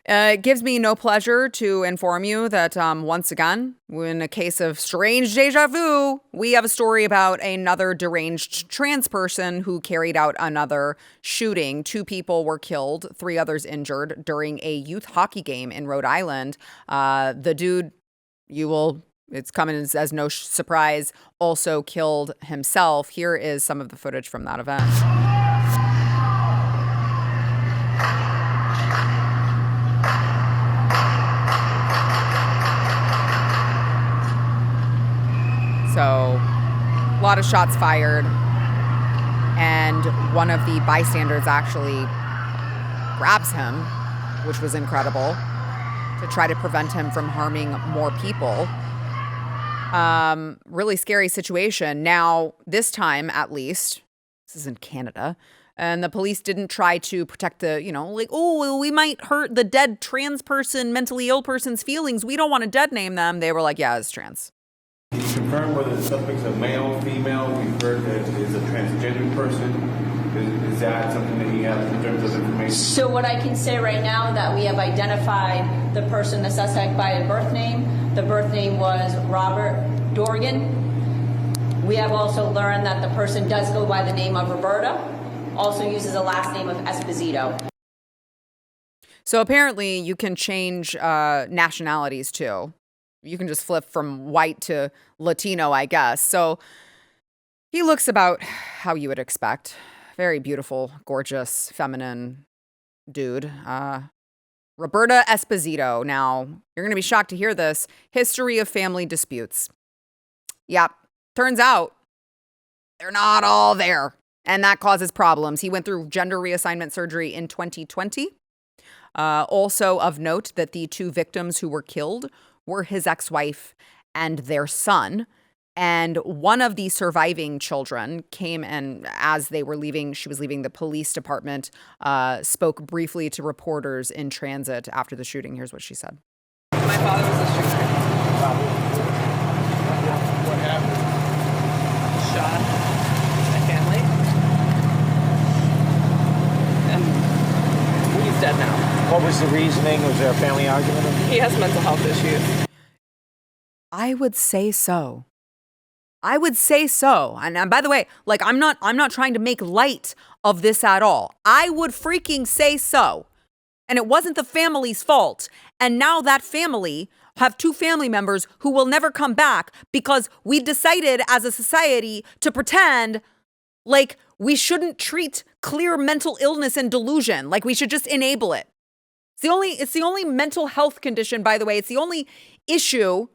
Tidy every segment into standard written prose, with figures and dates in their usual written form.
It gives me no pleasure to inform you that once again, in a case of strange deja vu, we have a story about another deranged trans person who carried out another shooting. 2 people were killed, 3 others injured during a youth hockey game in Rhode Island. The dude, it's coming as no surprise, also killed himself. Here is some of the footage from that event. So, a lot of shots fired, and one of the bystanders actually grabs him, which was incredible, to try to prevent him from harming more people. Really scary situation. Now, this time, at least, this is in Canada, and the police didn't try to protect the, we might hurt the dead trans person, mentally ill person's feelings. We don't want to dead name them. They were like, yeah, it's trans. Can you confirm whether the suspect's a male, female? We've heard that it's a transgender person. Is that something that you have in terms of information? So what I can say right now that we have identified the person, the suspect, by a birth name. The birth name was Robert Dorgan. We have also learned that the person does go by the name of Roberta, also uses a last name of Esposito. So apparently you can change nationalities too. You can just flip from white to Latino, I guess. So he looks about how you would expect. Very beautiful, gorgeous, feminine dude. Roberta Esposito. Now, you're going to be shocked to hear this. History of family disputes. Yep. Turns out they're not all there. And that causes problems. He went through gender reassignment surgery in 2020. Also of note that the 2 victims who were killed were his ex-wife and their son. And one of the surviving children came and as they were leaving, she was leaving the police department, spoke briefly to reporters in transit after the shooting. Here's what she said. My father was a shooter. What happened? Shot my family. And he's dead now. What was the reasoning? Was there a family argument? He has mental health issues. I would say so. And by the way, I'm not trying to make light of this at all. I would freaking say so. And it wasn't the family's fault. And now that family have 2 family members who will never come back because we decided as a society to pretend like we shouldn't treat clear mental illness and delusion. Like we should just enable it. It's the only mental health condition, by the way. It's the only issue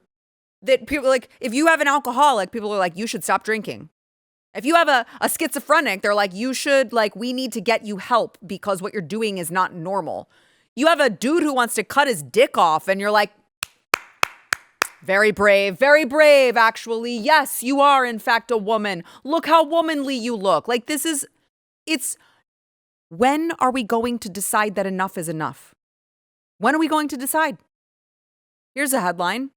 that people if you have an alcoholic, people are like, you should stop drinking. If you have a schizophrenic, they're like, you should, we need to get you help because what you're doing is not normal. You have a dude who wants to cut his dick off and you're like, very brave, actually. Yes, you are in fact a woman. Look how womanly you look. When are we going to decide that enough is enough? When are we going to decide? Here's a headline.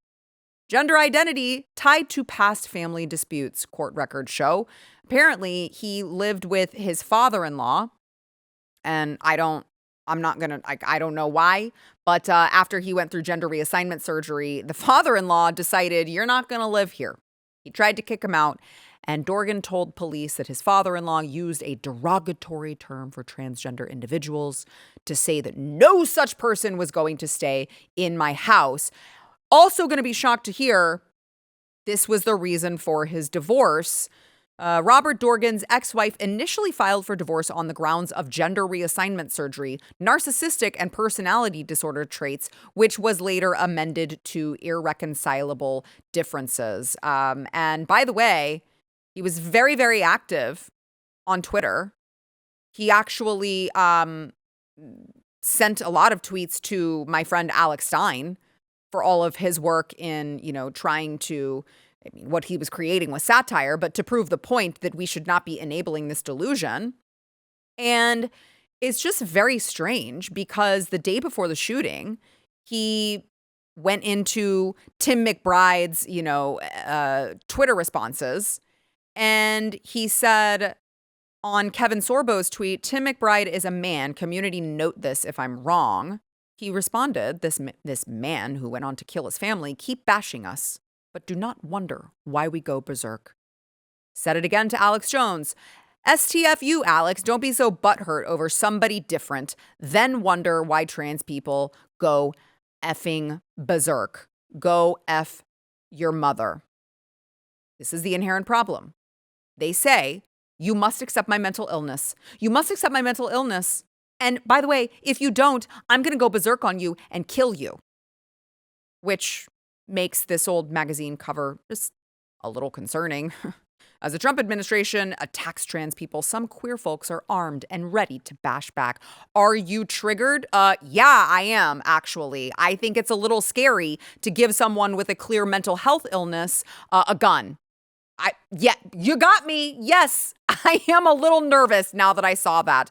Gender identity tied to past family disputes, court records show. Apparently, he lived with his father-in-law, and I don't know why, but after he went through gender reassignment surgery, the father-in-law decided, you're not going to live here. He tried to kick him out, and Dorgan told police that his father-in-law used a derogatory term for transgender individuals to say that no such person was going to stay in my house. Also going to be shocked to hear this was the reason for his divorce. Robert Dorgan's ex-wife initially filed for divorce on the grounds of gender reassignment surgery, narcissistic and personality disorder traits, which was later amended to irreconcilable differences. And by the way, he was very, very active on Twitter. He actually sent a lot of tweets to my friend Alex Stein for all of his work in, trying to, what he was creating was satire, but to prove the point that we should not be enabling this delusion. And it's just very strange because the day before the shooting, he went into Tim McBride's, Twitter responses. And he said on Kevin Sorbo's tweet, Tim McBride is a man. Community note this if I'm wrong. He responded, this man who went on to kill his family, keep bashing us, but do not wonder why we go berserk. Said it again to Alex Jones. STFU, Alex, don't be so butthurt over somebody different, then wonder why trans people go effing berserk. Go F your mother. This is the inherent problem. They say, you must accept my mental illness. You must accept my mental illness. And by the way, if you don't, I'm going to go berserk on you and kill you. Which makes this old magazine cover just a little concerning. As the Trump administration attacks trans people, some queer folks are armed and ready to bash back. Are you triggered? Yeah, I am, actually. I think it's a little scary to give someone with a clear mental health illness a gun. Yeah, you got me. Yes, I am a little nervous now that I saw that.